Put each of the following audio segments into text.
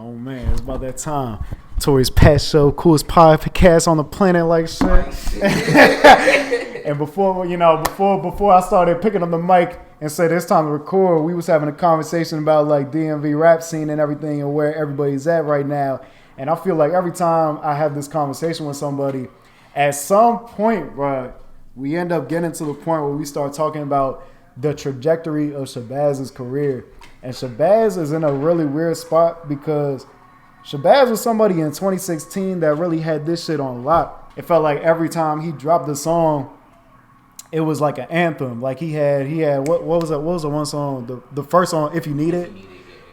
Oh man, it's about that time. Notorious Pat Show, coolest podcast on the planet, like shit. And before I started picking up the mic and said it's time to record, we was having a conversation about like DMV rap scene and everything and where everybody's at right now. And I feel like every time I have this conversation with somebody, at some point, bro, we end up getting to the point where we start talking about the trajectory of Shabazz's career. And Shabazz is in a really weird spot because Shabazz was somebody in 2016 that really had this shit on lock. It felt like every time he dropped a song, it was like an anthem. Like he had what was the one song? The first song, If You Need It.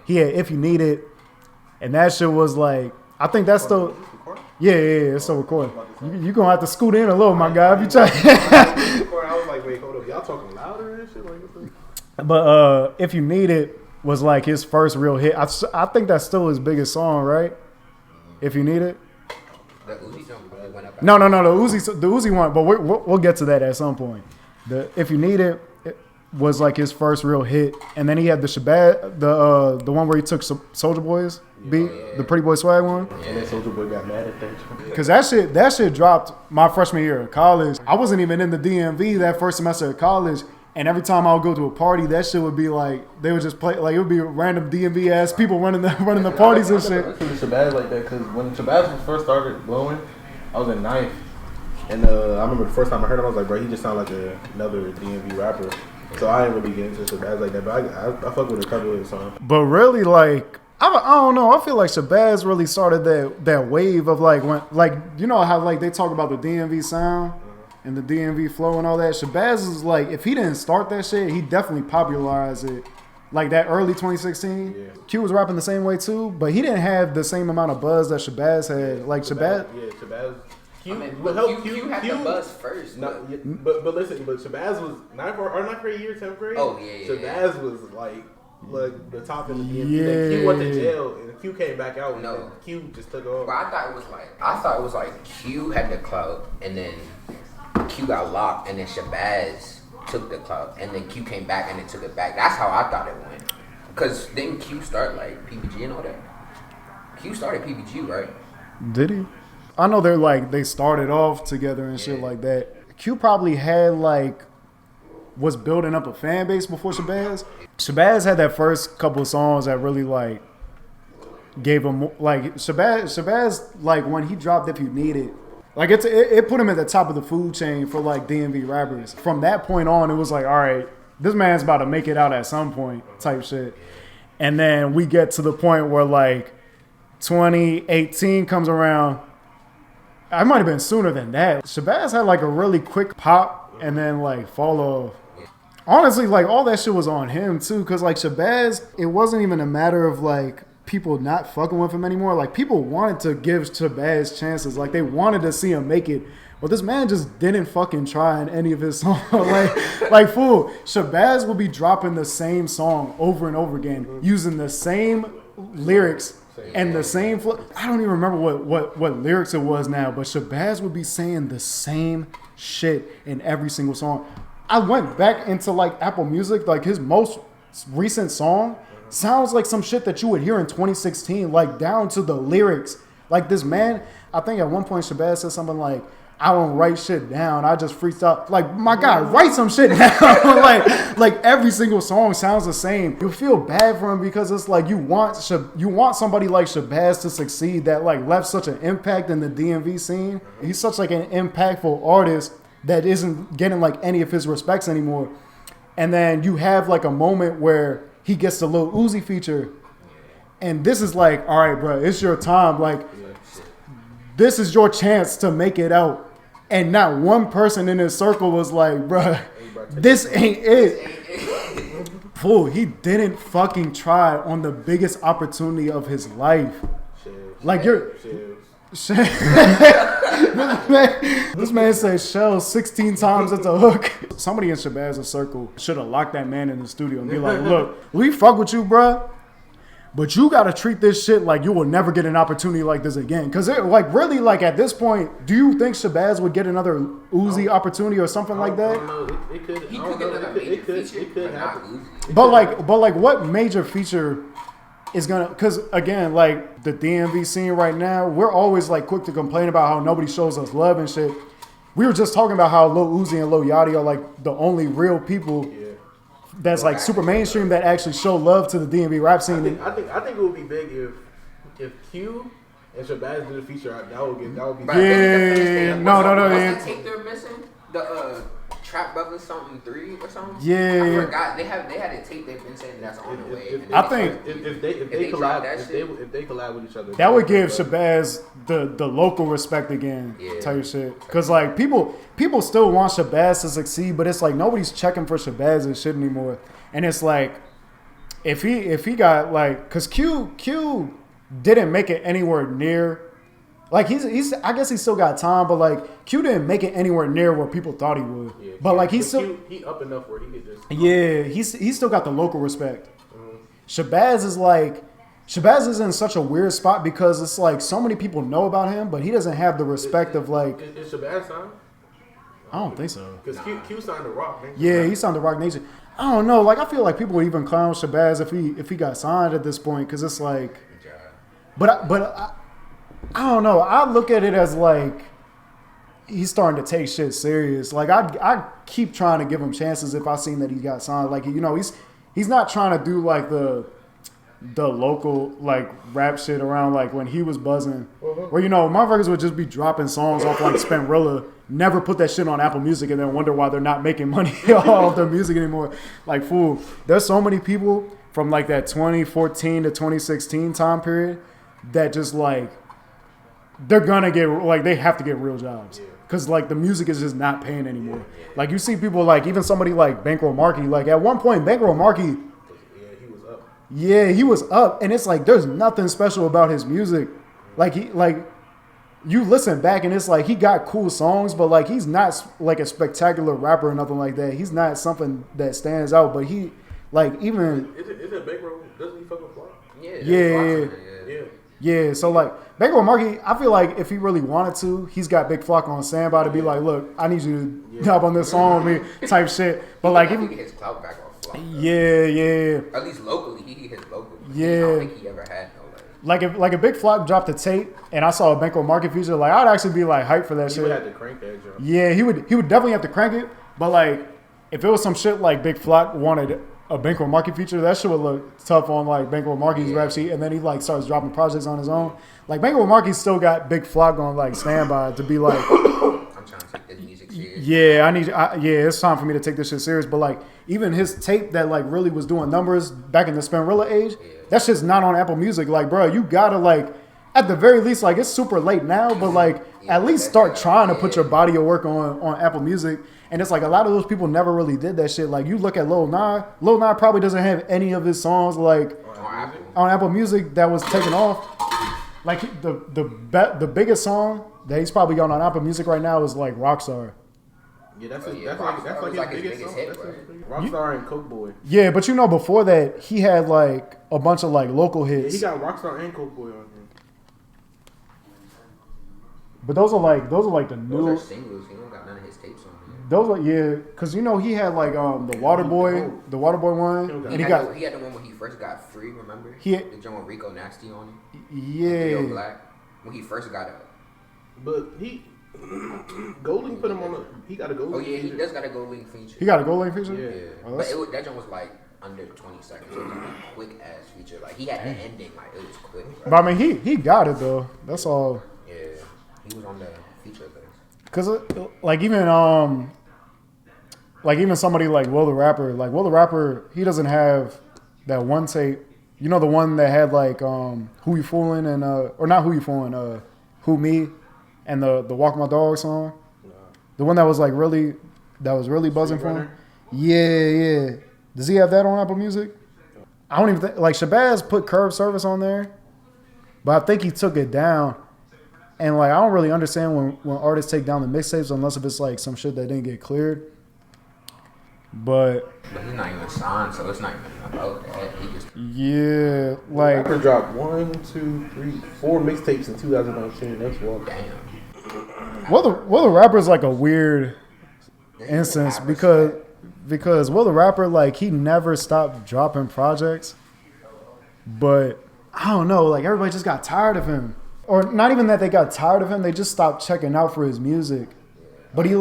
He had If You Need It. And that shit was like, I think that's still, yeah, it's still recording. You gonna have to scoot in a little, my guy, if you try. I was like, wait, hold up, y'all talking louder and shit? But If You Need It was like his first real hit. I think that's still his biggest song, right? If You Need It. The Uzi song went up. No, the Uzi one, but we'll get to that at some point. The If You Need It was like his first real hit, and then he had the Shabazz, the one where he took Soulja Boy's beat, the Pretty Boy Swag one. And then Soulja Boy got mad at that. Cause that shit dropped my freshman year of college. I wasn't even in the DMV that first semester of college. And every time I would go to a party, that shit would be like, they would just play, like it would be random DMV ass people running the parties and shit. I took Shabazz like that because when Shabazz first started blowing, I was in ninth. And I remember the first time I heard him, I was like, bro, he just sounded like another DMV rapper. So I didn't really get into Shabazz like that, but I fuck with a couple of his songs. But really, like, I don't know. I feel like Shabazz really started that wave of like, when, like, you know how like they talk about the DMV sound? And the DMV flow and all that. Shabazz is like, if he didn't start that shit, he definitely popularized it. Like that early 2016. Yeah. Q was rapping the same way too, but he didn't have the same amount of buzz that Shabazz had. Like Shabazz. Yeah, Shabazz. Q had the buzz first. But listen, but Shabazz was ninth grade year, 10th grade. Oh yeah. Shabazz was like the top in the DMV. Yeah. Then Q went to jail and Q came back out. No. And Q just took over. But I thought it was like Q had the clout and then Q got locked, and then Shabazz took the clout, and then Q came back and then took it back. That's how I thought it went. Because then Q start like PBG and all that. Q started PBG, right? Did he? I know they started off together and shit like that. Q probably had was building up a fan base before Shabazz. Shabazz had that first couple of songs that really gave him Shabazz when he dropped If You Need It. Like it put him at the top of the food chain for DMV rappers. From that point on, it was like, all right, this man's about to make it out at some point type shit. And then we get to the point where 2018 comes around. I might have been sooner than that. Shabazz had a really quick pop and then fall off. Honestly, all that shit was on him too, because Shabazz, it wasn't even a matter of people not fucking with him anymore. People wanted to give Shabazz chances. They wanted to see him make it. But this man just didn't fucking try in any of his songs. Fool, Shabazz will be dropping the same song over and over again, using the same lyrics and the same flow. I don't even remember what lyrics it was now, but Shabazz would be saying the same shit in every single song. I went back into Apple Music, his most recent song sounds like some shit that you would hear in 2016, down to the lyrics. This man, I think at one point Shabazz said something I don't write shit down, I just freestyle. My guy, write some shit down. Every single song sounds the same. You feel bad for him because it's you want somebody like Shabazz to succeed that left such an impact in the DMV scene. He's such an impactful artist that isn't getting any of his respects anymore. And then you have a moment where he gets the Lil Uzi feature, and this is all right, bro, it's your time. This is your chance to make it out. And not one person in his circle was bro, this ain't it. Fool, he didn't fucking try on the biggest opportunity of his life. This man said Shells 16 times at the hook. Somebody in Shabazz's circle should have locked that man in the studio and be like, look, we fuck with you, bruh, but you gotta treat this shit like you will never get an opportunity like this again. Cause really at this point, do you think Shabazz would get another Uzi opportunity or something like that? It could. He could get another major feature, it could happen. But what major feature is gonna, because again, like the DMV scene right now, we're always like quick to complain about how nobody shows us love and shit. We were just talking about how Lil Uzi and Lil Yachty are like the only real people that's like super mainstream that actually show love to the DMV rap scene. I think it would be big if Q and Shabazz did a feature. That would be. Yeah, no. What's the tape they're missing? The Trap Brothers something 3 or something. Yeah, I forgot. They had a tape they've been saying that's on the way. I think if they collab with each other, that would give Shabazz the local respect again. Type shit. Because like people still want Shabazz to succeed, but it's like nobody's checking for Shabazz and shit anymore. And it's like if he got like, because Q didn't make it anywhere near. Like he's I guess he still got time, but like Q didn't make it anywhere near where people thought he would. Yeah, but like he up enough where he could just he's still got the local respect. Shabazz is in such a weird spot because it's like so many people know about him, but he doesn't have the respect of like. Is Shabazz signed? I don't think so. Because Q signed to Rock Nation. Yeah, he signed to Rock Nation. I don't know. Like I feel like people would even clown Shabazz if he got signed at this point because it's like. But I don't know. I look at it as like he's starting to take shit serious. Like I keep trying to give him chances if I seen that he got signed. Like he's not trying to do like the local like rap shit around like when he was buzzing. Where motherfuckers would just be dropping songs off like Spinrilla, never put that shit on Apple Music and then wonder why they're not making money off their music anymore. Like fool, there's so many people from like that 2014 to 2016 time period that just like they're gonna get like they have to get real jobs because like the music is just not paying anymore. Like you see people like even somebody like Bankroll Markey. Like at one point Bankroll Markey, he was up, and it's like there's nothing special about his music. Like you listen back and it's like he got cool songs, but like he's not like a spectacular rapper or nothing like that. He's not something that stands out. But he like even is it Bankroll? Doesn't he fucking fly? Yeah, so like Bankroll Markey, I feel like if he really wanted to, he's got Big Flock on standby to be like, look, I need you to hop on this song with me, type shit. But like, he get his clout back off Flock. Yeah. At least locally, he get his local. Yeah. I don't think he ever had no like if Big Flock dropped a tape and I saw a Bankroll Markey feature, like I'd actually be like hyped for that shit. He would have to crank that jump. Yeah, he would definitely have to crank it. But like, if it was some shit like Big Flock wanted a Bankroll Markey feature, that shit would look tough on like Bankroll Markey's rap sheet, and then he like starts dropping projects on his own. Like Bankroll Markey still got Big Flock on like standby to be like, I'm trying to take this music serious. It's time for me to take this shit serious. But like even his tape that like really was doing numbers back in the Spinrilla age, that shit's not on Apple Music. Like, bro, you gotta like at the very least, like it's super late now, but like at least start trying to put your body of work on Apple Music. And it's like a lot of those people never really did that shit. Like you look at Lil Nas probably doesn't have any of his songs like on Apple Music that was taken off. Like the biggest song that he's probably got on Apple Music right now is like Rockstar. Yeah, that's like his biggest song. Hit, right? Rockstar and Coke Boy. Yeah, but before that he had like a bunch of like local hits. Yeah, he got Rockstar and Coke Boy on him. But those are like the new. Those are singles. He don't got none of his tapes on there. Those are because he had like the Waterboy one, and he had the one when he first got free. Remember? The joint with Rico Nasty on it. Yeah. Black when he first got up. But Golding put him on. He got a Golding. Oh yeah, he does got a Golding feature. He got a Golding feature. Yeah, but that joint was like under 20 seconds. It was like a quick ass feature. Like he had the ending. Like it was quick. Bro. But I mean, he got it though. That's all. Yeah, he was on the feature list. Cause like even somebody like Will the Rapper, he doesn't have that one tape. You know the one that had like Who You Fooling and or not Who You Fooling, Who Me, and the Walk My Dog song. No. The one that was really buzzing for him. Yeah. Does he have that on Apple Music? I don't even think like Shabazz put Curb Service on there, but I think he took it down. And like I don't really understand when artists take down the mixtapes unless if it's like some shit that didn't get cleared. But he's not even signed, so it's not even about that. He just like Rapper dropped 1, 2, 3, 4 mixtapes in 2019. That's wild. Damn. Will the Rapper is like a weird instance because Will the Rapper like he never stopped dropping projects, but I don't know, like everybody just got tired of him. Or not even that they got tired of him, they just stopped checking out for his music. But he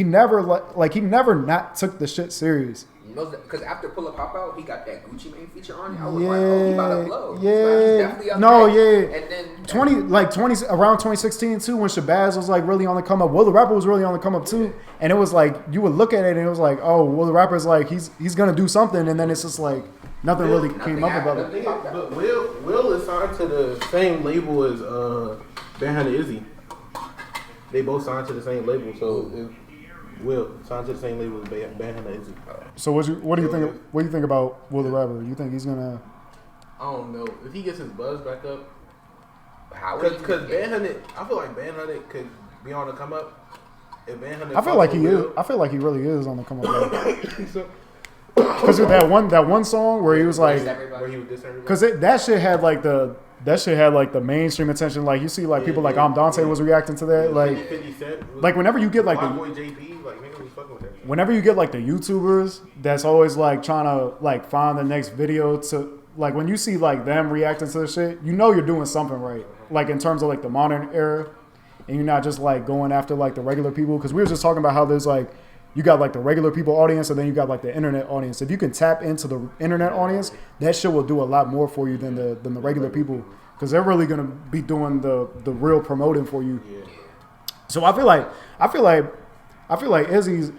never not took the shit serious. Because after Pull Up Pop Out, he got that Gucci Mane feature on it. I was like, oh, he about to blow. Yeah. And then around 2016 too, when Shabazz was like really on the come up. Will the Rapper was really on the come up too. And it was like you would look at it and it was like, oh, Will the Rapper's like he's gonna do something, and then it's just like nothing really came up about it. But Will is signed to the same label as Banhunter Izzy. They both signed to the same label, so Will signed to the same label as Banhunter Izzy. So what do you think? What do you think about Will the Rapper? You think he's gonna? I don't know if he gets his buzz back up. Because Banhunter, I feel like Banhunter could be on the come up. If Banhunter, I feel like he is. I feel like he really is on the come up. Because of that one song where he was like, where he was dissing everybody. Because that shit had like the mainstream attention. Like you see, like people like Dante was reacting to that. Like whenever you get like whenever you get like the YouTubers that's always like trying to like find the next video to like when you see like them reacting to the shit, you know you're doing something right. Like in terms of like the modern era, and you're not just like going after like the regular people. Because we were just talking about how there's like. You got like the regular people audience, and then you got like the internet audience. If you can tap into the internet audience, that shit will do a lot more for you than the regular people, because they're really gonna be doing the real promoting for you. Yeah. So I feel like Izzy's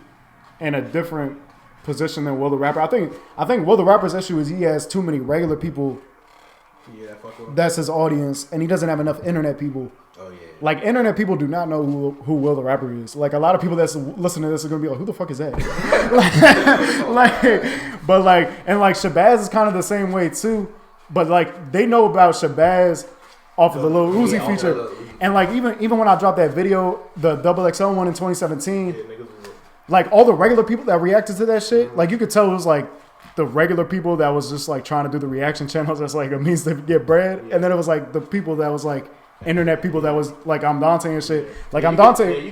in a different position than Will the Rapper. I think Will the Rapper's issue is he has too many regular people. Yeah, that's his audience, and he doesn't have enough internet people. Oh yeah. Like internet people do not know who Will the Rapper is. Like a lot of people that's listening to this are gonna be like, who the fuck is that? like Shabazz is kind of the same way too. But like they know about Shabazz off of the Lil Uzi feature, and like even when I dropped that video, the XXL one in 2017, like all the regular people that reacted to that shit, like you could tell it was like the regular people that was just like trying to do the reaction channels as like a means to get bread, and then it was like the people that was like internet people that was like I'm Dante and shit. Like I'm Dante.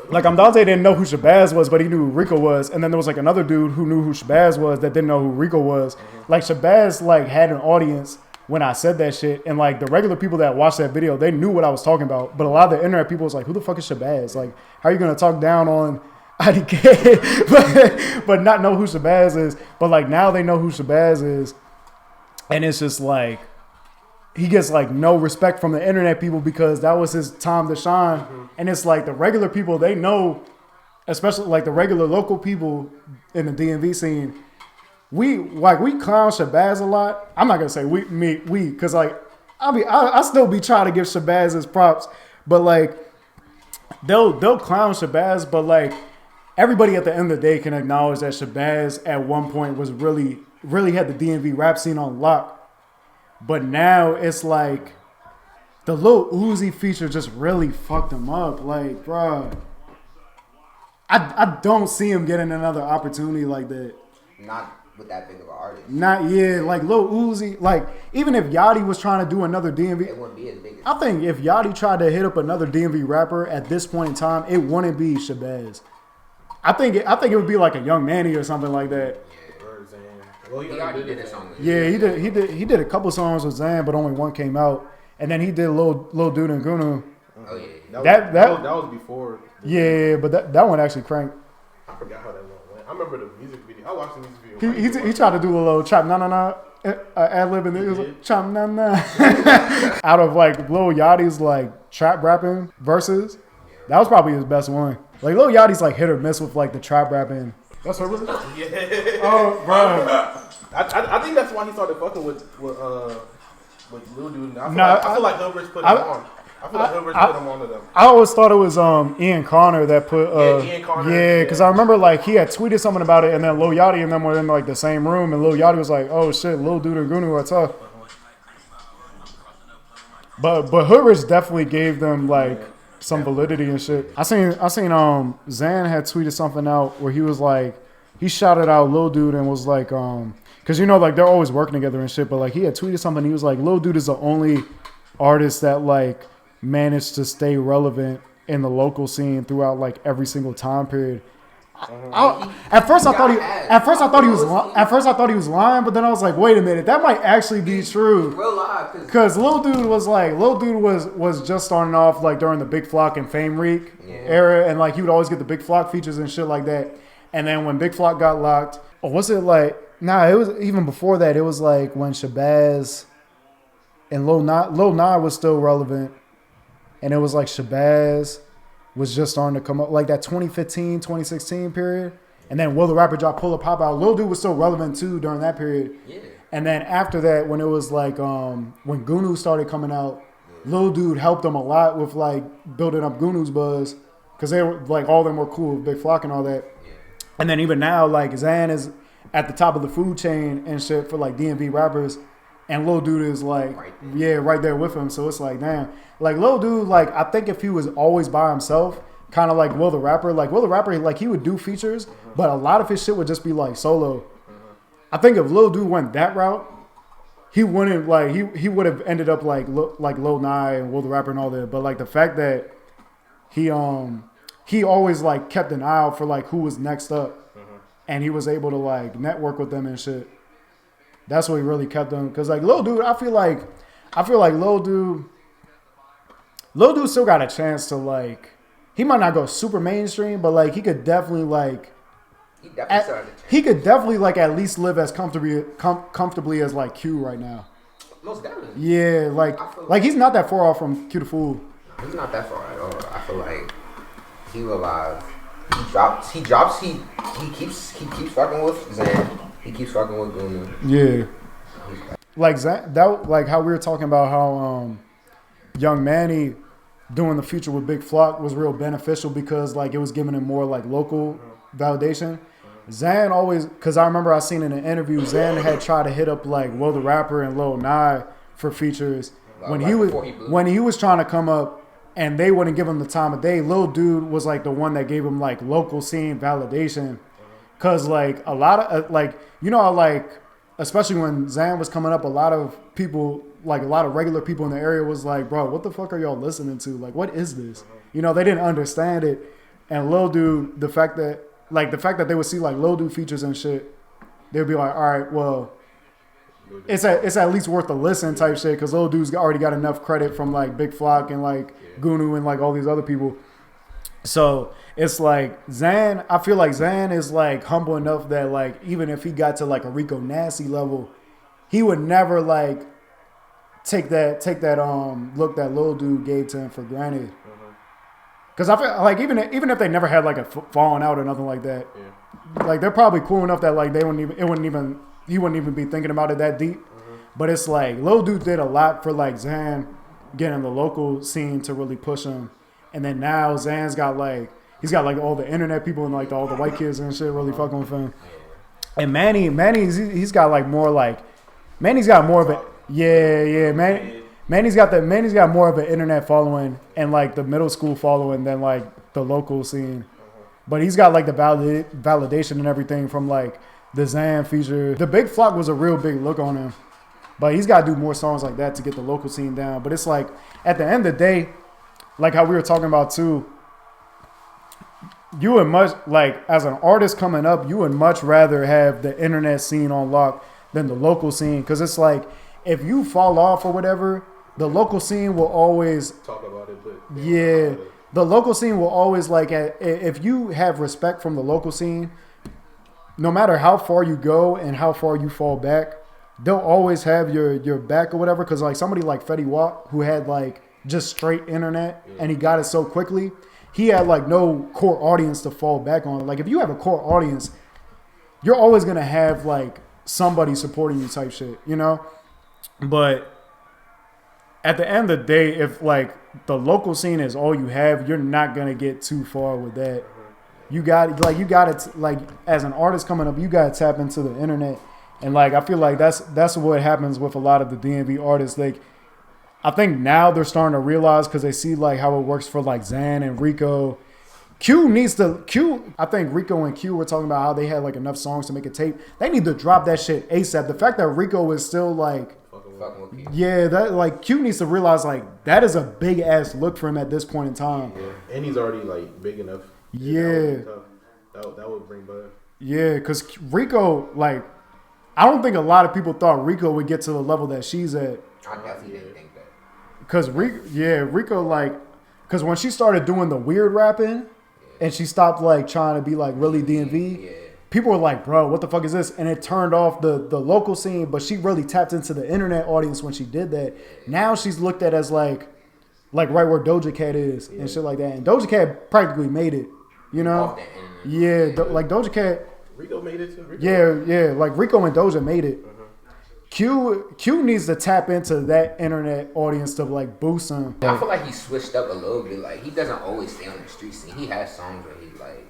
Like I'm Dante didn't know who Shabazz was, but he knew who Rico was. And then there was like another dude who knew who Shabazz was that didn't know who Rico was. Like Shabazz like had an audience when I said that shit, and like the regular people that watched that video, they knew what I was talking about. But a lot of the internet people was like, who the fuck is Shabazz? Like, how are you gonna talk down on IDK but not know who Shabazz is? But like now they know who Shabazz is, and it's just like he gets like no respect from the internet people because that was his time to shine. And it's like the regular people, they know, especially like the regular local people in the DMV scene, we clown Shabazz a lot. I'm not gonna say we because like I still be trying to give Shabazz his props, but like they'll clown Shabazz, but like everybody at the end of the day can acknowledge that Shabazz at one point was really had the DMV rap scene on lock. But now it's like the Lil Uzi feature just really fucked him up. Like, bro, I don't see him getting another opportunity like that. Not with that big of an artist. Not yet. Like Lil Uzi, like even if Yachty was trying to do another DMV, it wouldn't be as big. I think if Yachty tried to hit up another DMV rapper at this point in time, it wouldn't be Shabazz. I think it would be like a Yungmanny or something like that. Well, he already did a song. Yeah, he did a couple songs with Zan, but only one came out. And then he did Lil Dude and Gunu. Oh yeah, that was before. Yeah, but that one actually cranked. I forgot how that one went. I remember the music video. I watched the music video. He tried to do a little chop na ad lib, and it was like, chop na out of like Lil Yachty's like trap rapping verses. That was probably his best one. Like Lil Yachty's like hit or miss with like the trap rapping. That's what it was? Yeah. Oh, bro. I think that's why he started fucking with Lil Dude. I feel like Hilbert put him on. I feel like Hilbert put him on to them. I always thought it was Ian Connor that put. Ian Connor. Yeah, because I remember like he had tweeted something about it, and then Lil Yachty and them were in like the same room, and Lil Yachty was like, "Oh shit, Lil Dude and Gunu are tough." But Hilbert definitely gave them like some validity and shit. I seen Zan had tweeted something out where he was like, he shouted out Lil Dude and was like, because you know like they're always working together and shit, but like he had tweeted something. He was like, Lil Dude is the only artist that like managed to stay relevant in the local scene throughout like every single time period. At first I thought he was lying, but then I was like, wait a minute, that might actually be true. Real live, because Lil Dude was just starting off like during the Big Flock and Fame Reek era, and like he would always get the Big Flock features and shit like that. And then when Big Flock got locked, or was it like it was even before that. It was like when Shabazz and Lil Nas was still relevant, and it was like Shabazz was just starting to come up, like that 2015, 2016 period. And then Will the Rapper dropped Pull Up Pop Out. Lil Dude was still relevant too during that period. Yeah. And then after that, when it was like, when Gunu started coming out, Lil Dude helped them a lot with like building up Gunu's buzz. Because they were like, all of them were cool with Big Flock and all that. Yeah. And then even now, like Xan is at the top of the food chain and shit for like DMV rappers. And Lil Dude is like, right there with him. So it's like, damn. Like, Lil Dude, like, I think if he was always by himself, kind of like Will the Rapper, like, he would do features, but a lot of his shit would just be, like, solo. I think if Lil Dude went that route, he wouldn't, like, he would have ended up, like Lil Nas and Will the Rapper and all that. But, like, the fact that he always, like, kept an eye out for, like, who was next up. And he was able to, like, network with them and shit. That's what he really kept them. Because, like, Lil Dude, I feel like Lil Dude still got a chance to, like, he might not go super mainstream, but, like, he could definitely, like, he could definitely, like, at least live as comfortably as, like, Q right now. Most definitely. Yeah, like he's not that far off from Q the Fool. He's not that far at all. I feel like he alive. He keeps fucking with Xan. He keeps fucking with Gunu. Yeah. Like that, like how we were talking about how Yungmanny doing the feature with Big Flock was real beneficial because like it was giving him more like local validation. Xan always, because I remember I seen in an interview, Xan had tried to hit up like Will the Rapper and Lil Nas for features when he was trying to come up, and they wouldn't give him the time of day. Lil Dude was like the one that gave him like local scene validation. Cause like a lot of like, you know, like especially when Xan was coming up, a lot of people, like a lot of regular people in the area was like, bro, what the fuck are y'all listening to? Like, what is this? You know, they didn't understand it. And Lil Dude, the fact that they would see like Lil Dude features and shit, they'd be like, all right, well, it's at least worth a listen type shit. Cause Lil Dude's already got enough credit from like Big Flock and like Gunu and like all these other people. So it's like Xan, I feel like Xan is like humble enough that like even if he got to like a Rico Nasty level, he would never like take that look that Lil Dude gave to him for granted. Because I feel like even if they never had like a falling out or nothing like that, like they're probably cool enough that like he wouldn't even be thinking about it that deep. But it's like Lil Dude did a lot for like Xan getting the local scene to really push him. And then now Xan's got like, he's got like all the internet people and like all the white kids and shit really fucking with him. And Manny's got like more like, Manny's got more of it. Manny's got more of an internet following and like the middle school following than like the local scene. But he's got like the validation and everything from like the Xan feature. The Big Flock was a real big look on him. But he's got to do more songs like that to get the local scene down. But it's like, at the end of the day, like how we were talking about too, you would much, like as an artist coming up, you would much rather have the internet scene on lock than the local scene. Because it's like, if you fall off or whatever, the local scene will always talk about it. But the local scene will always like, if you have respect from the local scene, no matter how far you go and how far you fall back, they'll always have your back or whatever. Because like somebody like Fetty Wap, who had like just straight internet and he got it so quickly, he had like no core audience to fall back on. Like if you have a core audience, you're always gonna have like somebody supporting you type shit, you know. But at the end of the day, if like the local scene is all you have, you're not gonna get too far with that. You got it like as an artist coming up, you gotta tap into the internet. And like I feel like that's what happens with a lot of the DMV artists. Like I think now they're starting to realize because they see like how it works for like Xan and Rico. I think Rico and Q were talking about how they had like enough songs to make a tape. They need to drop that shit ASAP. The fact that Rico is still like, that like Q needs to realize like that is a big ass look for him at this point in time. Yeah. And he's already like big enough. Yeah. That would bring buzz. Yeah, because Rico, like, I don't think a lot of people thought Rico would get to the level that she's at. I definitely didn't think that. Because Rico, like, because when she started doing the weird rapping and she stopped, like, trying to be, like, really DMV, people were like, bro, what the fuck is this? And it turned off the local scene, but she really tapped into the internet audience when she did that. Now she's looked at as, like right where Doja Cat is and shit like that. And Doja Cat practically made it, you know? Like Doja Cat. Rico made it too. Yeah. Like Rico and Doja made it. Q needs to tap into that internet audience to like boost him. I feel like he switched up a little bit. Like he doesn't always stay on the street scene. He has songs where he's like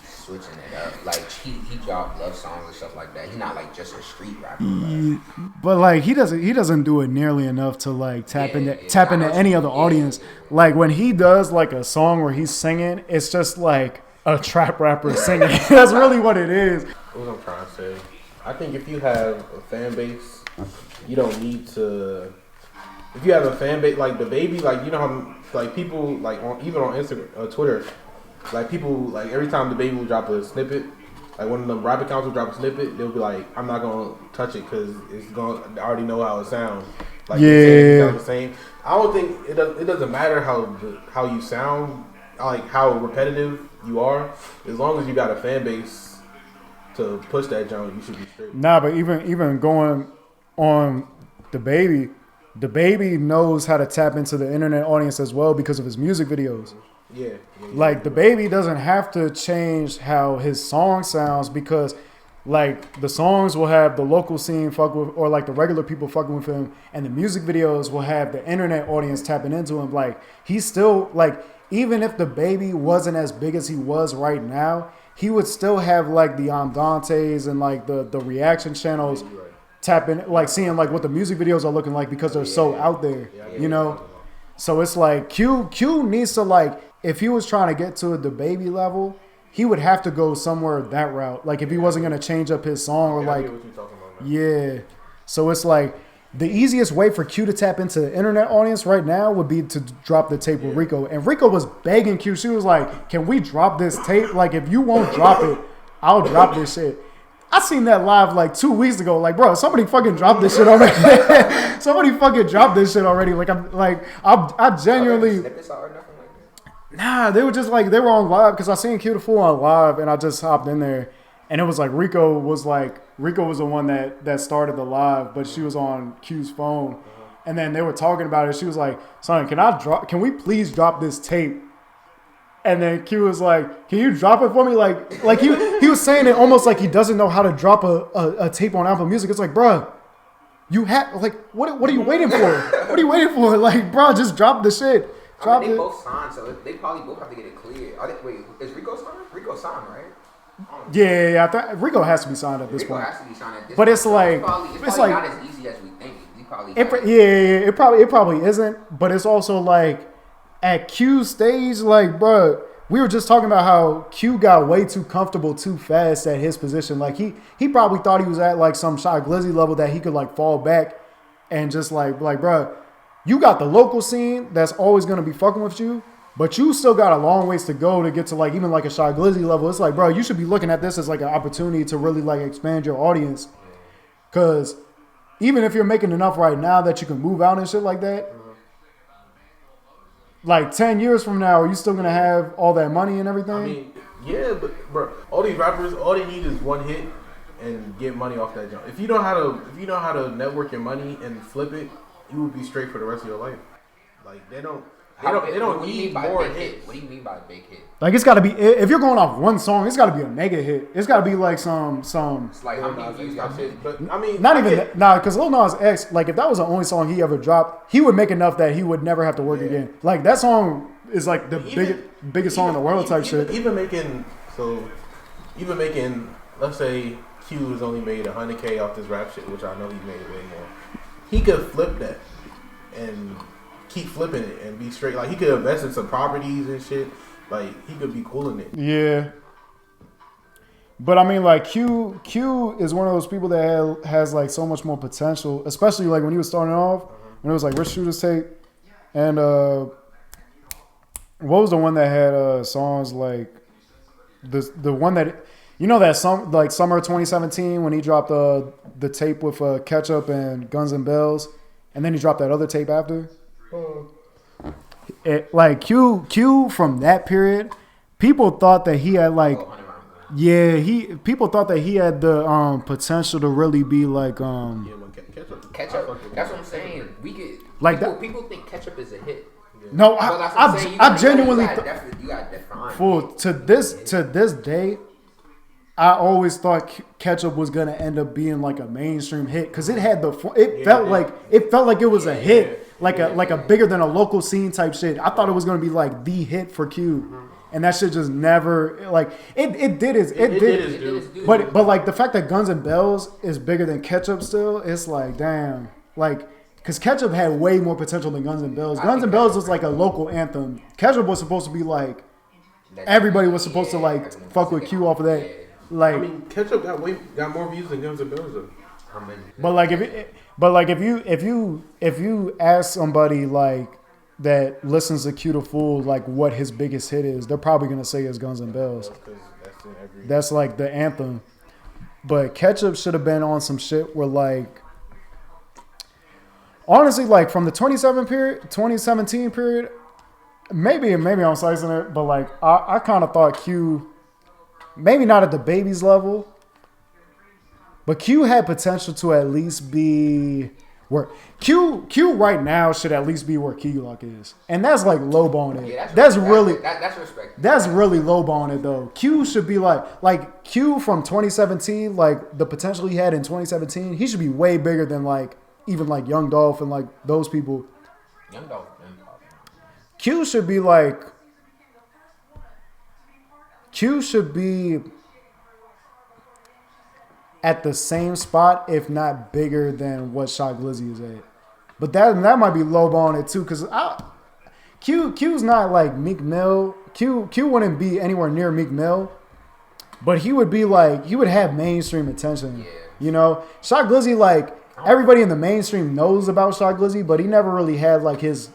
switching it up. Like he dropped love songs and stuff like that. He's not like just a street rapper. But like he doesn't do it nearly enough to like tap into any other audience. Like when he does like a song where he's singing, it's just like a trap rapper singing. That's really what it is. What I'm trying to say. I think if you have a fan base, you don't need to. If you have a fan base like the baby, like you know how like people like even on Instagram, Twitter, like people like every time the baby will drop a snippet, like one of them rap accounts will drop a snippet, they'll be like, I'm not gonna touch it because it's going. I already know how it sounds. Like it sounds the same. I don't think it doesn't matter how you sound, like how repetitive you are, as long as you got a fan base to push that jump, you should be straight. Nah, but even going on the baby knows how to tap into the internet audience as well because of his music videos. Yeah. Like the baby doesn't have to change how his song sounds because like the songs will have the local scene fuck with or like the regular people fucking with him, and the music videos will have the internet audience tapping into him. Like he's still like, even if the baby wasn't as big as he was right now, he would still have like the Andantes and like the reaction channels tapping, like seeing like what the music videos are looking like because they're so out there, you know? So it's like Q needs to like, if he was trying to get to the baby level, he would have to go somewhere that route. Like if he wasn't going to change up his song or like, So it's like, the easiest way for Q to tap into the internet audience right now would be to drop the tape with Rico. And Rico was begging Q. She was like, can we drop this tape? Like, if you won't drop it, I'll drop this shit. I seen that live like 2 weeks ago. Like, bro, somebody fucking dropped this shit already. Somebody fucking dropped this shit already. Like, I genuinely. Nah, they were just like, they were on live because I seen Q the Fool on live and I just hopped in there. And it was like Rico was the one that started the live, but she was on Q's phone. And then they were talking about it. She was like, son, can we please drop this tape? And then Q was like, can you drop it for me? Like he was saying it almost like he doesn't know how to drop a tape on Apple Music. It's like, bruh, you have, like, what are you waiting for? What are you waiting for? Like, bro, just drop the shit. They both signed, so they probably both have to get it cleared. Wait, is Rico signed? Rico signed, right? Yeah. I thought Rico has to be signed at this point. Rico has to be signed at this but point. It's like, it's like not as easy as we think. It probably isn't. But it's also like at Q's stage, like, bro, we were just talking about how Q got way too comfortable too fast at his position. Like he probably thought he was at like some Shy Glizzy level that he could like fall back and just like, bro, you got the local scene that's always gonna be fucking with you. But you still got a long ways to go to get to like even like a Shy Glizzy level. It's like, bro, you should be looking at this as like an opportunity to really like expand your audience. Cause even if you're making enough right now that you can move out and shit like that, like 10 years from now, are you still gonna have all that money and everything? I mean, yeah, but bro, all these rappers, all they need is one hit and get money off that jump. If you know how to network your money and flip it, you will be straight for the rest of your life. Like they don't need more hits. What do you mean by a big hit? Like it's got to be, if you're going off one song, it's got to be a mega hit. It's got to be like some. It's like how many views got shit. But I mean, not even that, nah, because Lil Nas X, like if that was the only song he ever dropped, he would make enough that he would never have to work again. Like that song is like the biggest song in the world type shit. Even making, let's say Q has only made $100K off this rap shit, which I know he made way more. He could flip that and keep flipping it and be straight. Like he could invest in some properties and shit. Like he could be cool in it. Yeah. But I mean, like Q is one of those people that has like so much more potential, especially like when he was starting off, when it was like Rich Shooter's tape, and what was the one that had songs like the one that that summer 2017 when he dropped the tape with Ketchup and Guns and Bells, and then he dropped that other tape after. Like Q from that period, people thought that he had like. Yeah, people thought that he had the potential to really be like Ketchup. That's what I'm saying. We get like people think Ketchup is a hit. Yeah. No, I genuinely you got define. Fool, to this day, I always thought Ketchup was gonna end up being like a mainstream hit because it had felt like it was a hit, like a bigger than a local scene type shit. I thought it was gonna be like the hit for Q. Mm-hmm. And that shit just never like it did its due. But like the fact that Guns and Bells is bigger than Ketchup still, it's like damn. Like because Ketchup had way more potential than Guns and Bells. Guns and Bells was like a local anthem. Ketchup was supposed to be like everybody was supposed to like fuck with Q off of that. Like I mean Ketchup got more views than Guns and Bells though. But like if you ask somebody like that listens to Q the Fool, like what his biggest hit is, they're probably gonna say it's Guns and Bells. That's like the anthem. But Ketchup should have been on some shit where like honestly, like from the 2017 period, maybe I'm slicing it, but like I kind of thought Q, maybe not at the Babies level, but Q had potential to at least be where Q right now should at least be where Key Glock is, and that's like lowballing it. Yeah, that's really respect. That's really lowballing it though. Q should be like Q from 2017, like the potential he had in 2017. He should be way bigger than like even like Young Dolph and like those people. Young Dolph. Q should be like. Q should be at the same spot, if not bigger than what Shock Glizzy is at. But that might be lowballing it too, because Q's not like Meek Mill. Q wouldn't be anywhere near Meek Mill, but he would be like, he would have mainstream attention. Yeah. You know? Shock Glizzy, like, everybody in the mainstream knows about Shock Glizzy, but he never really had like his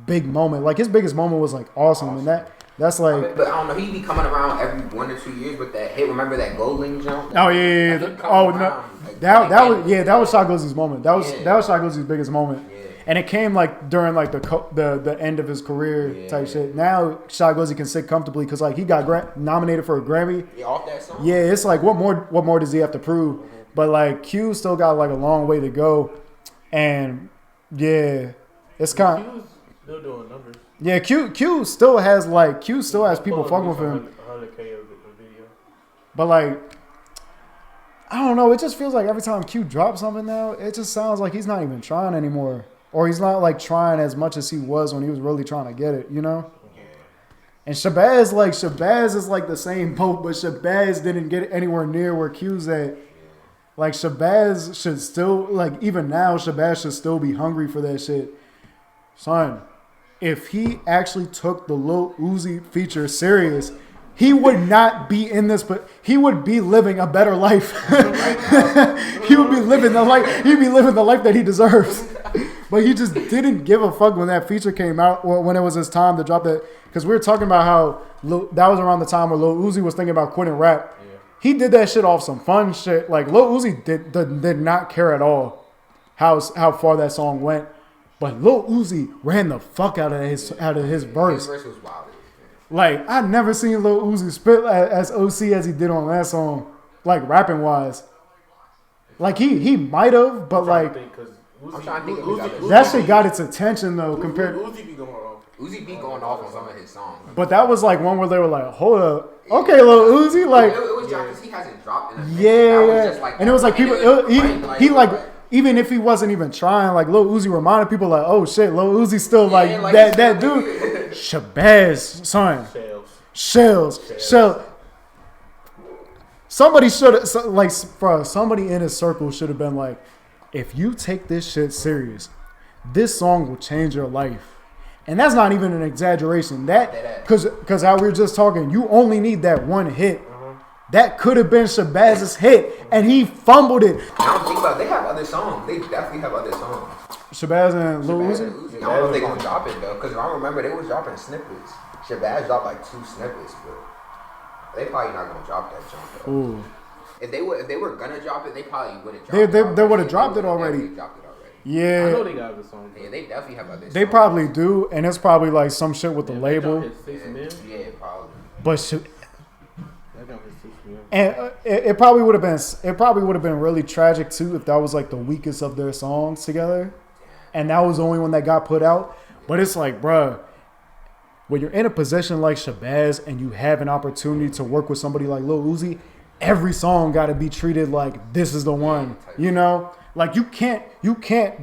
big moment. Like his biggest moment was like awesome. And that's like, but I don't know. He be coming around every 1 or 2 years with that hit. Remember that Gold Link jump? Oh yeah. Oh no, that was Shock Glizzy's moment. That was Shock Glizzy's biggest moment. Yeah. And it came like during like the end of his career type shit. Now Shock Glizzy can sit comfortably because like he got nominated for a Grammy. Yeah, off that song. Yeah, it's like what more does he have to prove? Mm-hmm. But like Q still got like a long way to go, and yeah, it's kind of still doing numbers. Yeah, Q still has people fucking with him. 100K of video. But like, I don't know. It just feels like every time Q drops something now, it just sounds like he's not even trying anymore, or he's not like trying as much as he was when he was really trying to get it. You know. Yeah. And Shabazz is like the same boat, but Shabazz didn't get anywhere near where Q's at. Like Shabazz should still even now Shabazz should still be hungry for that shit, son. If he actually took the Lil Uzi feature serious, he would not be in this, but he would be living a better life. He would be living the life. He'd be living the life that he deserves. But he just didn't give a fuck when that feature came out, or when it was his time to drop that. Because we were talking about how that was around the time where Lil Uzi was thinking about quitting rap. Yeah. He did that shit off some fun shit. Like Lil Uzi did not care at all how far that song went. But Lil Uzi ran the fuck out of his verse. His verse was wild. Like, I never seen Lil Uzi spit as OC as he did on that song, like rapping wise. Like he might have, but like I'm trying to think that shit got its attention though. Compared Uzi be going off. Uzi be going off on some of his songs. But that was like one where they were like, hold up, okay, Lil Uzi, like it was dropped because he hasn't dropped in a minute. Yeah, and it was like people, he like. Even if he wasn't even trying, like Lil Uzi reminded people like, oh shit, Lil Uzi still like that dude. Shabazz, son. Shells. Somebody should have, like, somebody in his circle should have been like, if you take this shit serious, this song will change your life. And that's not even an exaggeration. That, because how we were just talking, you only need that one hit. That could have been Shabazz's hit, and he fumbled it. I don't think about it. They have other songs. They definitely have other songs. Shabazz and Lil Uzi? I don't know if they're going to drop it, though, because I remember they was dropping snippets. Shabazz dropped like 2 snippets, but They probably not gonna drop that jump though. Ooh. If they were gonna drop it, they probably would have dropped it. They would have dropped it already. Yeah. I know they got the song. Yeah, they definitely have other songs. They probably do, and it's probably like some shit with the label. Yeah, probably. But and it probably would have been. It probably would have been really tragic too if that was like the weakest of their songs together, and that was the only one that got put out. But it's like, bruh, when you're in a position like Shabazz and you have an opportunity to work with somebody like Lil Uzi, every song got to be treated like this is the one. You know, like you can't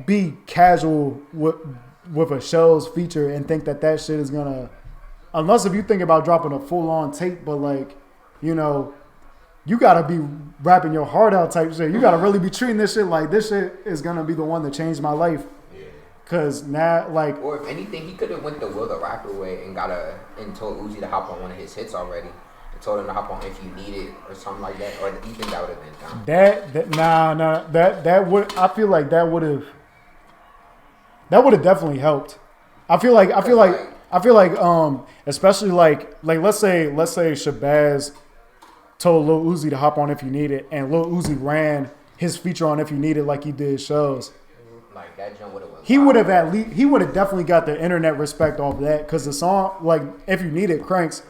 be casual with a Shells feature and think that shit is gonna, unless if you think about dropping a full on tape, but like, you know, you gotta be rapping your heart out type shit. You gotta really be treating this shit like this shit is gonna be the one that changed my life. Cause now, like, or if anything, he could have went the Will the Rapper way and told Uzi to hop on one of his hits already, and told him to hop on If You Need It or something like that. Or you think that would have been done? That would. I feel like that would have definitely helped. I feel like especially like let's say Shabazz told Lil Uzi to hop on If You Need It, and Lil Uzi ran his feature on If You Need It like he did Shells. Like that jump would have. He would have definitely got the internet respect off that, because the song, like If You Need It, cranks,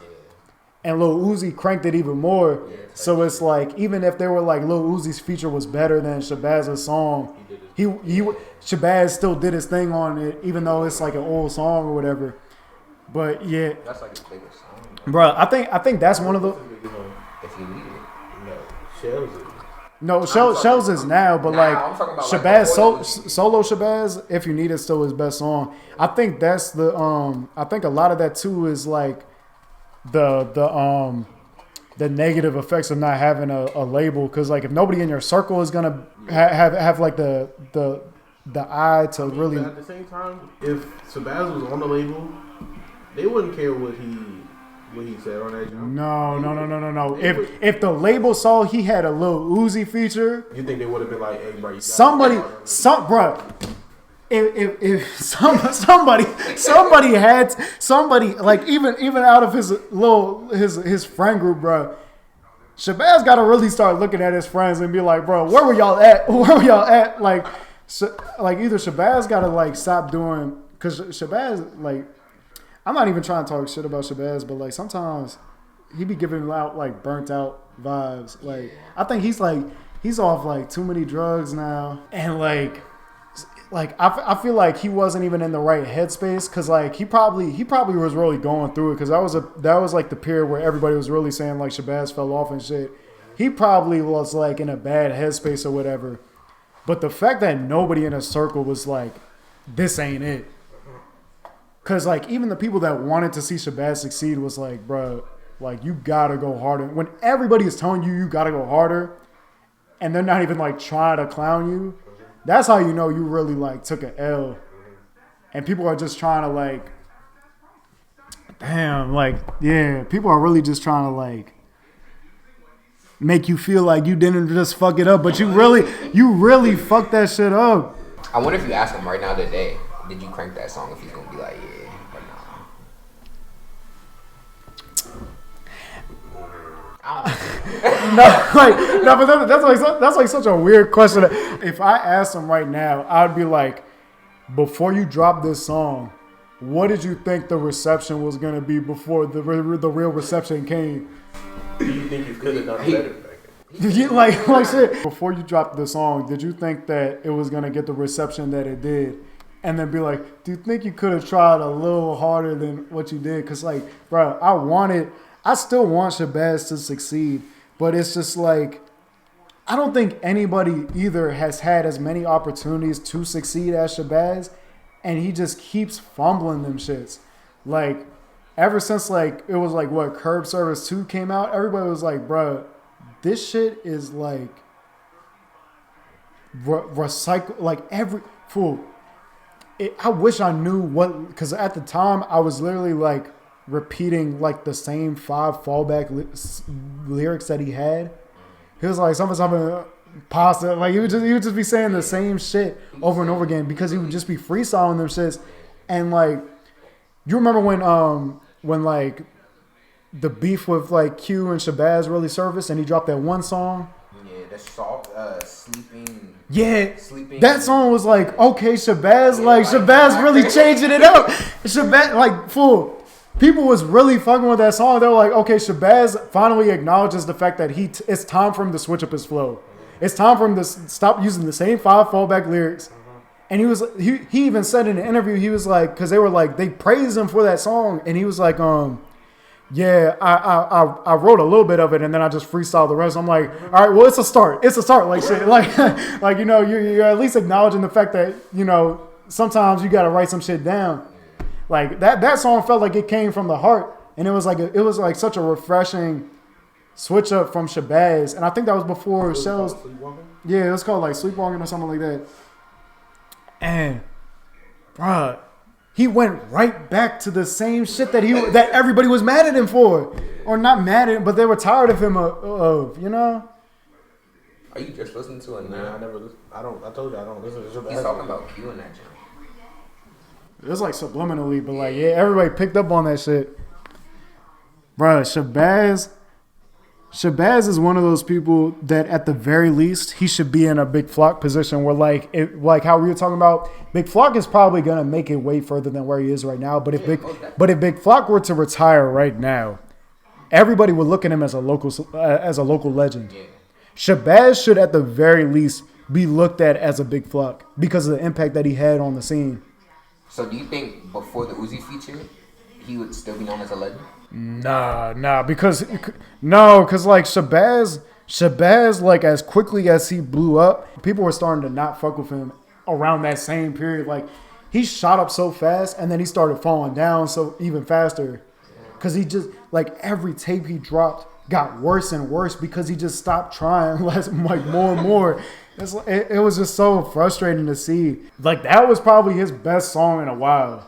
and Lil Uzi cranked it even more. So it's like, even if they were like Lil Uzi's feature was better than Shabazz's song, Shabazz still did his thing on it, even though it's like an old song or whatever. But yeah, that's like his biggest song, bro. I think that's one of the. If You Need It, Shells is. No, Shells is now, but like Shabazz, solo Shabazz, If You Need It, still his best song. I think that's the I think a lot of that too is like the negative effects of not having a label, because like if nobody in your circle is gonna have like the eye to really. But at the same time, if Shabazz was on the label, they wouldn't care what he said on that jump. No. If the label saw he had a Lil Uzi feature, you think they would have been like, "Hey, bro, bro, if somebody like even out of his friend group, bro, Shabazz got to really start looking at his friends and be like, bro, where were y'all at? Like either Shabazz got to like stop doing, because Shabazz, like, I'm not even trying to talk shit about Shabazz, but like sometimes he be giving out like burnt out vibes. Like I think he's off like too many drugs now, and like I feel like he wasn't even in the right headspace, because like he probably was really going through it, because that was like the period where everybody was really saying like Shabazz fell off and shit. He probably was like in a bad headspace or whatever. But the fact that nobody in his circle was like, this ain't it. Because, like, even the people that wanted to see Shabazz succeed was like, bro, like, you got to go harder. When everybody is telling you got to go harder, and they're not even, like, trying to clown you, that's how you know you really, like, took an L. And people are just trying to, like, damn, like, yeah, people are really just trying to, like, make you feel like you didn't just fuck it up, but you really fucked that shit up. I wonder if you ask him right now today, did you crank that song, if he's gonna be like, yeah, or no, but that's like such a weird question. If I asked him right now, I'd be like, before you drop this song, what did you think the reception was gonna be before the real reception came? Do you think you could have done better back then? like shit. Before you dropped the song, did you think that it was gonna get the reception that it did? And then be like, do you think you could have tried a little harder than what you did? Because, like, bro, I still want Shabazz to succeed. But it's just like, I don't think anybody either has had as many opportunities to succeed as Shabazz. And he just keeps fumbling them shits. Like, ever since, like, it was like, what, Curb Service 2 came out, everybody was like, bro, this shit is like, recycle, like, every, fool. I wish I knew what, because at the time I was literally like repeating like the same 5 fallback lyrics that he had. He was like something pasta, like he would just be saying the same shit over and over again, because he would just be freestyling them shits. And like, you remember when like the beef with like Q and Shabazz really surfaced, and he dropped that one song. Yeah, the salt, sleeping. Yeah, Sleeping. that song was like, okay, Shabazz, Shabazz really changing it up. Shabazz, like, fool. People was really fucking with that song. They were like, okay, Shabazz finally acknowledges the fact that it's time for him to switch up his flow. It's time for him to stop using the same 5 fallback lyrics. And he even said in an interview, he was like, because they were like, they praised him for that song, and he was like, yeah, I wrote a little bit of it, and then I just freestyled the rest. I'm like, all right, well, it's a start, like shit, like you know, you're at least acknowledging the fact that, you know, sometimes you got to write some shit down. Like that song felt like it came from the heart, and it was like such a refreshing switch up from Shabazz, and I think that was before Shells. Yeah, it was called like Sleepwalking or something like that. And, bruh, he went right back to the same shit that that everybody was mad at him for, or not mad at him, but they were tired of him of, you know. Are you just listening to it now? Nah, I never listen. I told you I don't listen to Shabazz. He's talking about Q in that jam. It was like subliminally, but like, yeah, everybody picked up on that shit. Bruh, Shabazz is one of those people that at the very least, he should be in a Big Flock position where like how we were talking about, Big Flock is probably going to make it way further than where he is right now. But if Big Flock were to retire right now, everybody would look at him as a local legend. Yeah. Shabazz should at the very least be looked at as a Big Flock because of the impact that he had on the scene. So do you think before the Uzi feature, he would still be known as a legend? Nah, because like Shabazz, like as quickly as he blew up, people were starting to not fuck with him around that same period. Like he shot up so fast, and then he started falling down so even faster, because he just like every tape he dropped got worse and worse because he just stopped trying like more and more. It was just so frustrating to see. Like that was probably his best song in a while.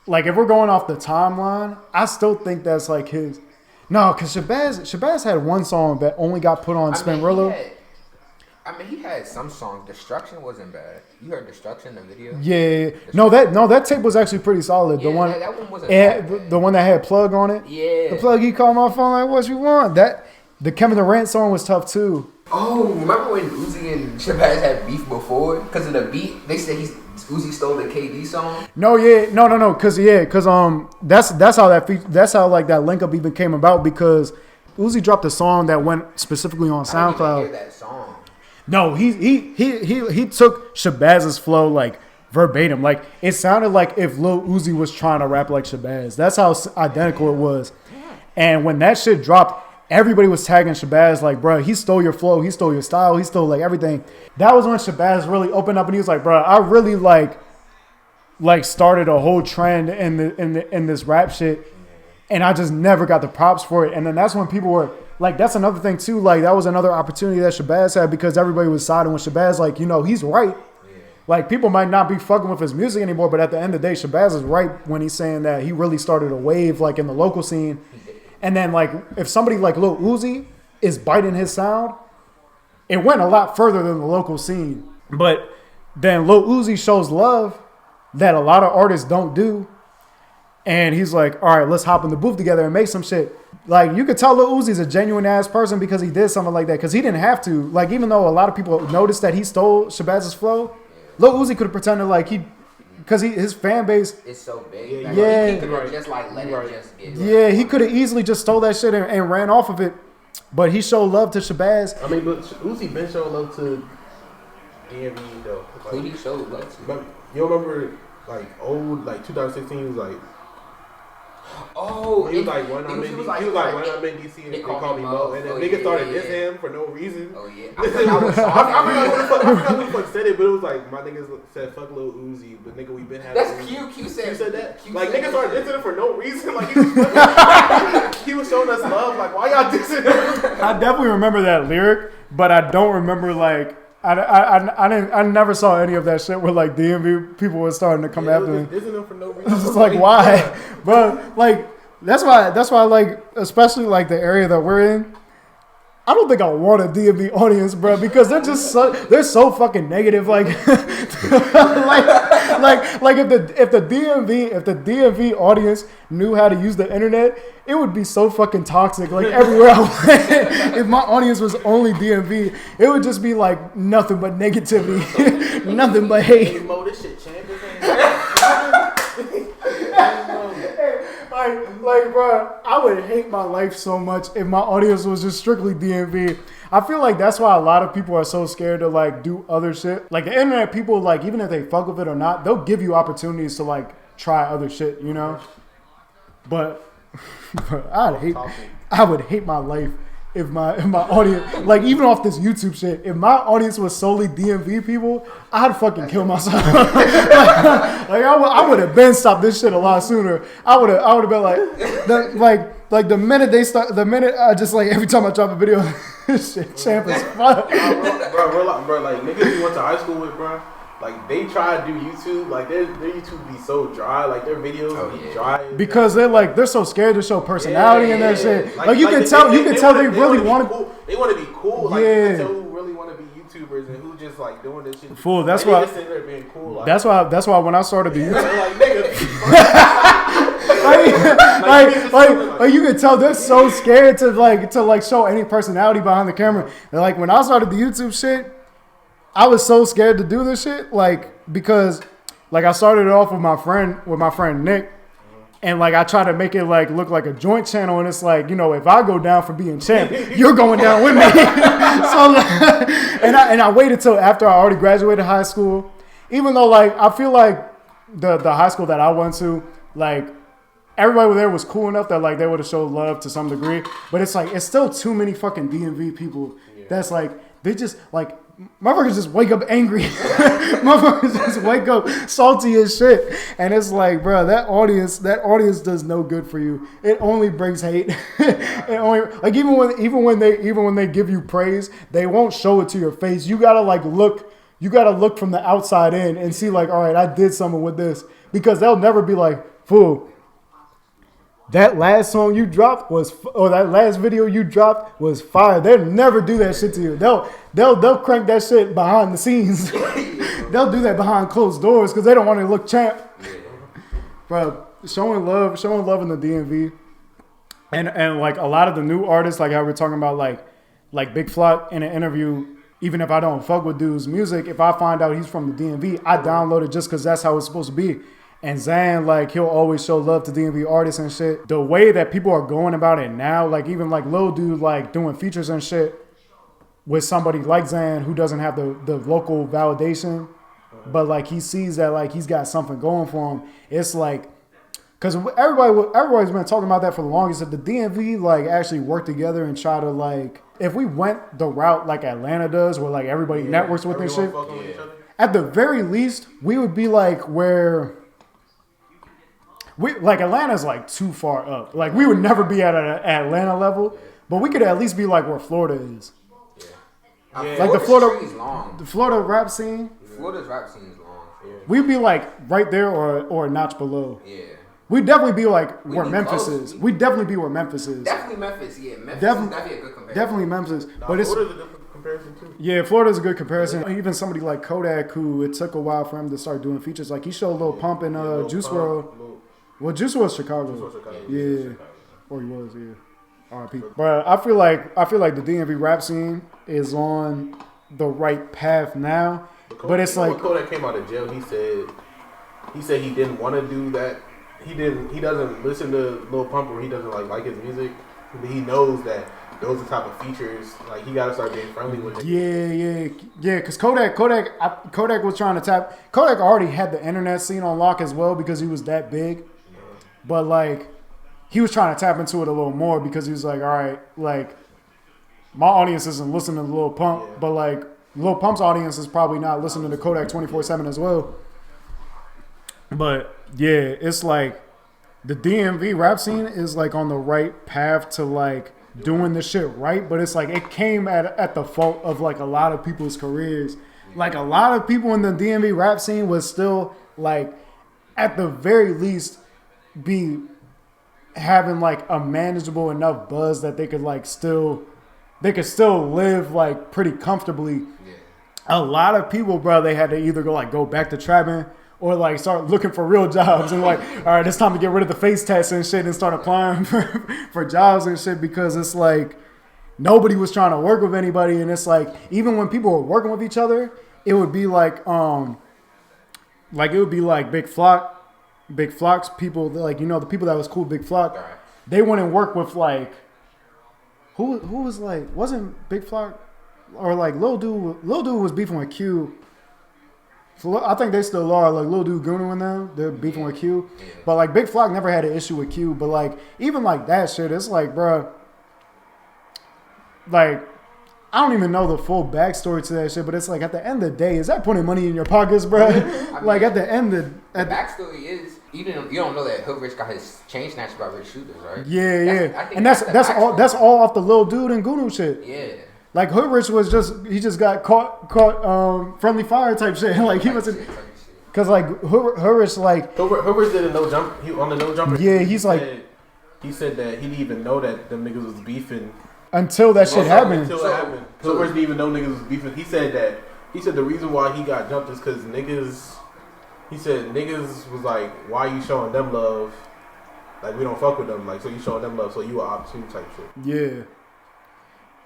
Like, if we're going off the timeline, I still think that's, like, his... No, because Shabazz had one song that only got put on Spinrillo. He had some songs. Destruction wasn't bad. You heard Destruction, the video? Yeah. No, that tape was actually pretty solid. Yeah, that one wasn't bad. The one that had Plug on it? Yeah. The Plug, he called my phone like, what you want? The Kevin Durant song was tough, too. Oh, remember when Uzi and Shabazz had beef before? Because of the beat? They said Uzi stole the KD song. No, because that's how that link up even came about, because Uzi dropped a song that went specifically on SoundCloud. I didn't even hear that song. No, he took Shabazz's flow like verbatim. Like it sounded like if Lil Uzi was trying to rap like Shabazz. That's how identical it was. And when that shit dropped, everybody was tagging Shabazz like, bro, he stole your flow, he stole your style, he stole like everything. That was when Shabazz really opened up and he was like, bro, I really like started a whole trend in this rap shit, and I just never got the props for it. And then that's when people were like, that's another thing too. Like that was another opportunity that Shabazz had, because everybody was siding with Shabazz. Like, you know, he's right. Like people might not be fucking with his music anymore, but at the end of the day, Shabazz is right when he's saying that he really started a wave like in the local scene. And then, like, if somebody like Lil Uzi is biting his sound, it went a lot further than the local scene. But then Lil Uzi shows love that a lot of artists don't do. And he's like, all right, let's hop in the booth together and make some shit. Like, you could tell Lil Uzi's a genuine-ass person because he did something like that. Because he didn't have to. Like, even though a lot of people noticed that he stole Shabazz's flow, Lil Uzi could have pretended like he... Because his fan base... It's so big. Yeah. He could have just, like, let it just get... Yeah, he could have easily just stole that shit and ran off of it. But he showed love to Shabazz. I mean, but Uzi been showing love to DMV, though. Who did he show love to? You remember, like, old, like, 2016, he was like... Oh, he was like, when I'm in DC, and they call me Mo. And then niggas started dissing him for no reason. Oh, yeah. I forgot who the fuck said it, but it was like, my niggas said, fuck Lil Uzi, but nigga, we been having... That's Q. Q said that. Like, niggas started dissing him for no reason. Like, he was showing us love. Like, why y'all dissing him? I definitely remember that lyric, but I don't remember, like... I never saw any of that shit where like DMV people were starting to come after me. Dissing him for no reason. It's just like, why? But like that's why like, especially like the area that we're in, I don't think I want a DMV audience, bro, because they're so fucking negative. Like, like if the DMV audience knew how to use the internet, it would be so fucking toxic. Like everywhere I went, if my audience was only DMV, it would just be like nothing but negativity, nothing but hate. This shit champion. Like, bro, I would hate my life so much if my audience was just strictly DMV. I feel like that's why a lot of people are so scared to like do other shit. Like the internet people, like even if they fuck with it or not, they'll give you opportunities to like try other shit, you know. But I would hate my life if my audience, like even off this YouTube shit, if my audience was solely DMV people, I'd fucking kill myself. I would have been stopped this shit a lot sooner. I would have been like the minute I just like every time I drop a video, this shit champ is fun. Bro, like niggas we went to high school with, bro. Like they try to do YouTube, like their YouTube be so dry, like their videos be dry because they're so scared to show personality in their shit. Like you can tell they really want to. They want to be cool. Like you can tell who really want to be YouTubers and who just like doing this shit. Fool. That's like, why. They just there being cool. Like, that's why when I started the YouTube, like nigga. like you can tell they're so scared to show any personality behind the camera. And like when I started the YouTube shit, I was so scared to do this shit, like because like I started it off with my friend Nick, and like I tried to make it like look like a joint channel, and it's like, you know, if I go down for being champ, you're going down with me. So and I waited till after I already graduated high school, even though like I feel like the high school that I went to, like everybody there was cool enough that like they would have showed love to some degree, but it's like it's still too many fucking DMV people that's like they just like. Motherfuckers just wake up angry. Motherfuckers just wake up salty as shit. And it's like, bro, that audience does no good for you. It only brings hate. It only like even when they give you praise, they won't show it to your face. You gotta look from the outside in and see like, all right, I did something with this. Because they'll never be like, fool, that last song you dropped or that last video you dropped was fire. They'll never do that shit to you. They'll crank that shit behind the scenes. They'll do that behind closed doors because they don't want to look champ. Bro, showing love in the DMV, and like a lot of the new artists, like how we're talking about, like Big Flock in an interview. Even if I don't fuck with dude's music, if I find out he's from the DMV, I download it just because that's how it's supposed to be. And Zan, like, he'll always show love to DMV artists and shit. The way that people are going about it now, like, even, like, Lil Dude, like, doing features and shit with somebody like Zan who doesn't have the local validation, but, like, he sees that, like, he's got something going for him. It's like, because everybody's been talking about that for the longest, that the DMV, like, actually work together and try to, like, if we went the route like Atlanta does, where, like, everybody networks with this shit, at the very least, we would be, like, where... like Atlanta's like too far up. Like we would never be at an Atlanta level, but we could at least be like where Florida is. Yeah. Like the Florida rap scene. Florida's rap scene is long. Yeah. We'd be like right there or a notch below. Yeah. We'd definitely be like where Memphis is. We'd definitely be where Memphis is. Definitely Memphis. Yeah, Memphis is definitely a good comparison. Definitely Memphis, but it's Florida's a good comparison too. Yeah, Florida's a good comparison. Even somebody like Kodak, who it took a while for him to start doing features. Like he showed Lil Pump and Juice WRLD. Well, Juice was Chicago. Yeah. Or he was, yeah. R.I.P. But I feel like the DMV rap scene is on the right path now. But it's like when Kodak came out of jail, he said he didn't want to do that. He doesn't listen to Lil Pump, or he doesn't like his music. But he knows that those are the type of features, like he gotta start being friendly with it. Yeah. Because Kodak was trying to tap. Kodak already had the internet scene on lock as well because he was that big. But, like, he was trying to tap into it a little more because he was like, all right, like, my audience isn't listening to Lil Pump, but, like, Lil Pump's audience is probably not listening to Kodak 24/7 as well. But, yeah, it's like the DMV rap scene is, like, on the right path to, like, doing this shit right. But it's like it came at the fault of, like, a lot of people's careers. Like, a lot of people in the DMV rap scene was still, like, at the very least, be having like a manageable enough buzz that they could like still they could still live like pretty comfortably. Yeah. A lot of people, bro, they had to either go back to trapping or like start looking for real jobs and like, all right, it's time to get rid of the face tats and shit and start applying for jobs and shit because it's like nobody was trying to work with anybody. And it's like, even when people were working with each other, it would be like it would be like Big Flock's people, like, you know, the people that was cool, Big Flock, right. They wouldn't work with like, who was like, wasn't Big Flock or like Lil Dude was beefing with Q. So I think they still are, like Lil Dude Gunu and them, they're beefing with Q. Yeah. But like Big Flock never had an issue with Q, but like even like that shit, it's like, bro, like I don't even know the full backstory to that shit, but it's like at the end of the day, is that putting money in your pockets, bro? Like at the end of the backstory is you don't know that Hood Rich got his chain snatched by Rich Shooters, right? Yeah. And that's all off the Lil Dude and Gunu shit. Yeah. Like Hood Rich was just got caught friendly fire type shit. Like he wasn't. Cause like Hood Rich like Hood Rich did a no jump. He on the no jumper. Yeah, he said that he didn't even know that them niggas was beefing. Until that shit happened. Until it happened. So Rich didn't even know niggas was beefing. He said the reason why he got jumped is because niggas. He said niggas was like, why you showing them love? Like we don't fuck with them. Like so you showing them love, so you a op 2 type shit. Yeah.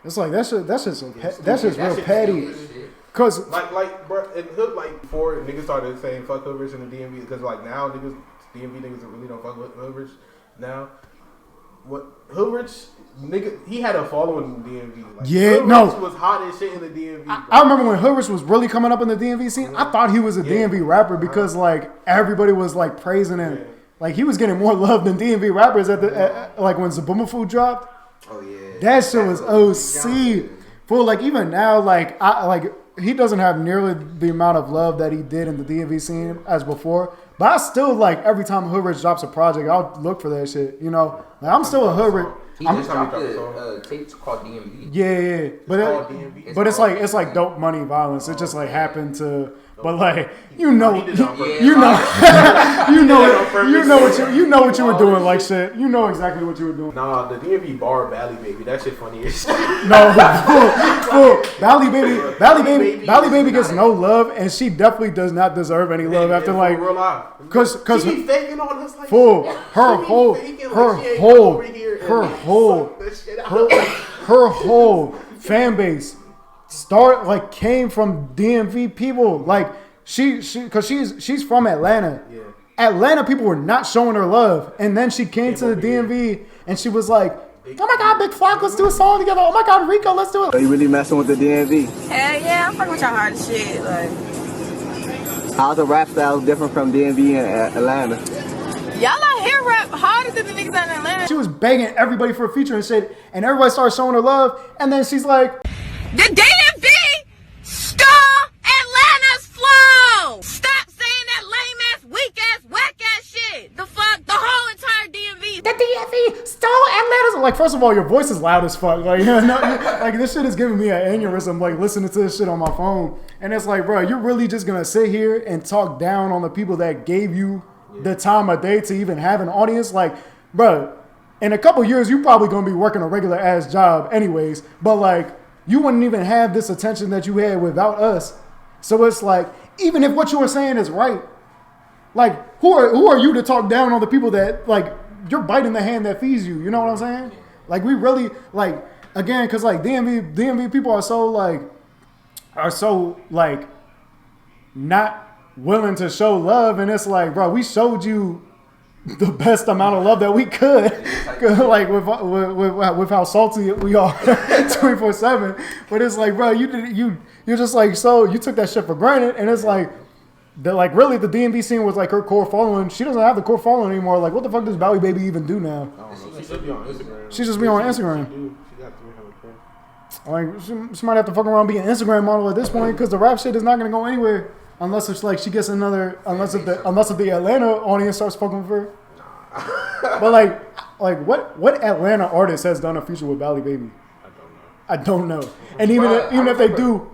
It's like that's just real petty. Cause bro, in Hood before niggas started saying fuck Hood Rich in the DMV because like now DMV niggas really don't fuck with Hood Rich now. What Hood Rich nigga, he had a following in the DMV. Like, Hood Rich was hot as shit in the DMV. I remember when Hood Rich was really coming up in the DMV scene. I thought he was a DMV rapper because like everybody was like praising him. Yeah. Like he was getting more love than DMV rappers like when Zaboomafoo dropped. Oh yeah, that shit was OC. For like even now, like he doesn't have nearly the amount of love that he did in the DMV scene as before. But I still like every time Hood Rich drops a project, I'll look for that shit. You know, like, I'm still a Hood Rich. He just dropped a tape called DMV. Yeah, but it's like dope money violence. It just like happened to. But like you know what you were doing, like shit. You know exactly what you were doing. Nah, the DMV bar Bali Baby, that shit funny as shit. No, Bali Baby gets no love, and she definitely does not deserve any love after like real life. Cause she be faking on us like her whole fan base came from DMV people. Like she's from Atlanta. Yeah. Atlanta people were not showing her love, and then she came to the DMV and she was like, "Oh my God, Big Flock, let's do a song together. Oh my God, Rico, let's do it." Are you really messing with the DMV? Hell yeah, I'm fucking with y'all hard as shit. Like, how's the rap style different from DMV and Atlanta? Y'all out here rap harder than the niggas out in Atlanta. She was begging everybody for a feature and shit, and everybody started showing her love, and then she's like, "The DMV stole Atlanta's flow. Stop saying that lame ass, weak ass, whack ass shit. The fuck, the whole entire DMV. The DMV stole Atlanta's." Like, first of all, your voice is loud as fuck. Like, like this shit is giving me an aneurysm. Like listening to this shit on my phone, and it's like, bro, you're really just gonna sit here and talk down on the people that gave you the time of day to even have an audience? Like, bro, in a couple years, you probably gonna be working a regular ass job anyways. But like, you wouldn't even have this attention that you had without us. So it's like, even if what you were saying is right, like, who are you to talk down on the people that, like, you're biting the hand that feeds you? You know what I'm saying? Like, we really, like, again, because like DMV people are so not willing to show love, and it's like, bro, we showed you the best amount of love that we could, like with how salty we are 24/7. But it's like, bro, you're just like, so you took that shit for granted, and it's like, really the DMV scene was like her core following. She doesn't have the core following anymore. Like, what the fuck does Bali Baby even do now? I don't know. She should be on Instagram. She just be on Instagram. She got 300K. Like, she might have to fuck around and be an Instagram model at this point, because the rap shit is not gonna go anywhere. Unless it's like she gets another, unless if the Atlanta audience starts fucking with her. Nah. But like what Atlanta artist has done a feature with Bali Baby? I don't know. And even if they do,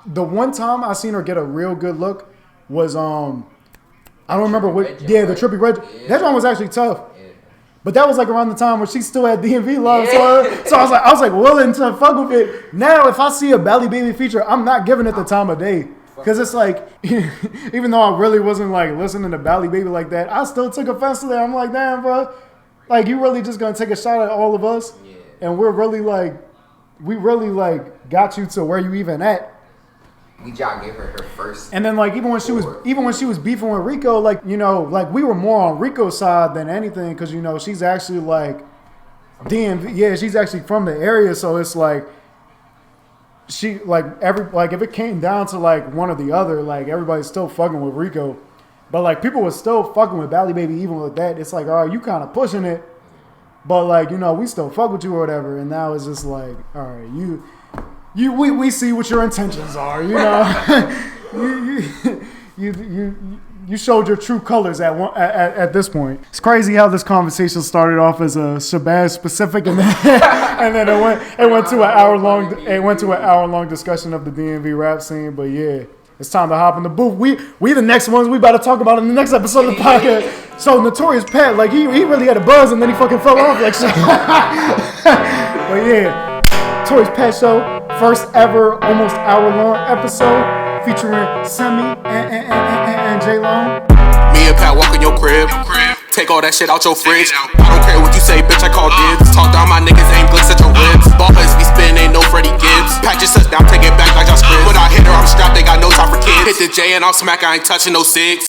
the one time I seen her get a real good look was I don't remember what. Yeah, the Trippie Red. That one was actually tough. But that was like around the time where she still had DMV love. So I was like willing to fuck with it. Now if I see a Bali Baby feature, I'm not giving it the time of day. Cause it's like, even though I really wasn't like listening to Bali Baby like that, I still took offense to that. I'm like, damn, bro, like you really just gonna take a shot at all of us, and we really got you to where you even at. We just gave her first. And then like even when she was beefing with Rico, like you know, like we were more on Rico's side than anything, cause you know she's actually like DMV, yeah, she's actually from the area, so it's like. She if it came down to like one or the other, like everybody's still fucking with Rico, but like people were still fucking with Bali Baby even with that. It's like, all right, you kind of pushing it, but like you know we still fuck with you or whatever. And now it's just like, all right, we see what your intentions are, you know. You showed your true colors at this point. It's crazy how this conversation started off as a Shabazz specific, and then it went to an hour long discussion of the DMV rap scene. But yeah, it's time to hop in the booth. We the next ones we about to talk about in the next episode of the podcast. So Notorious Pat, like he really had a buzz and then he fucking fell off like shit. But yeah, Notorious Pat Show, first ever almost hour long episode. Featuring Semi and J-Long. Me and Pat walk in your crib. Take all that shit out your fridge. I don't care what you say, bitch, I call dibs. Talk down my niggas, aim glicks at your ribs. Ballers be spin, ain't no Freddie Gibbs. Pat just touch down, take it back like y'all script. When I hit her, I'm strapped, they got no time for kids. Hit the J and I'll smack, I ain't touching no cigs.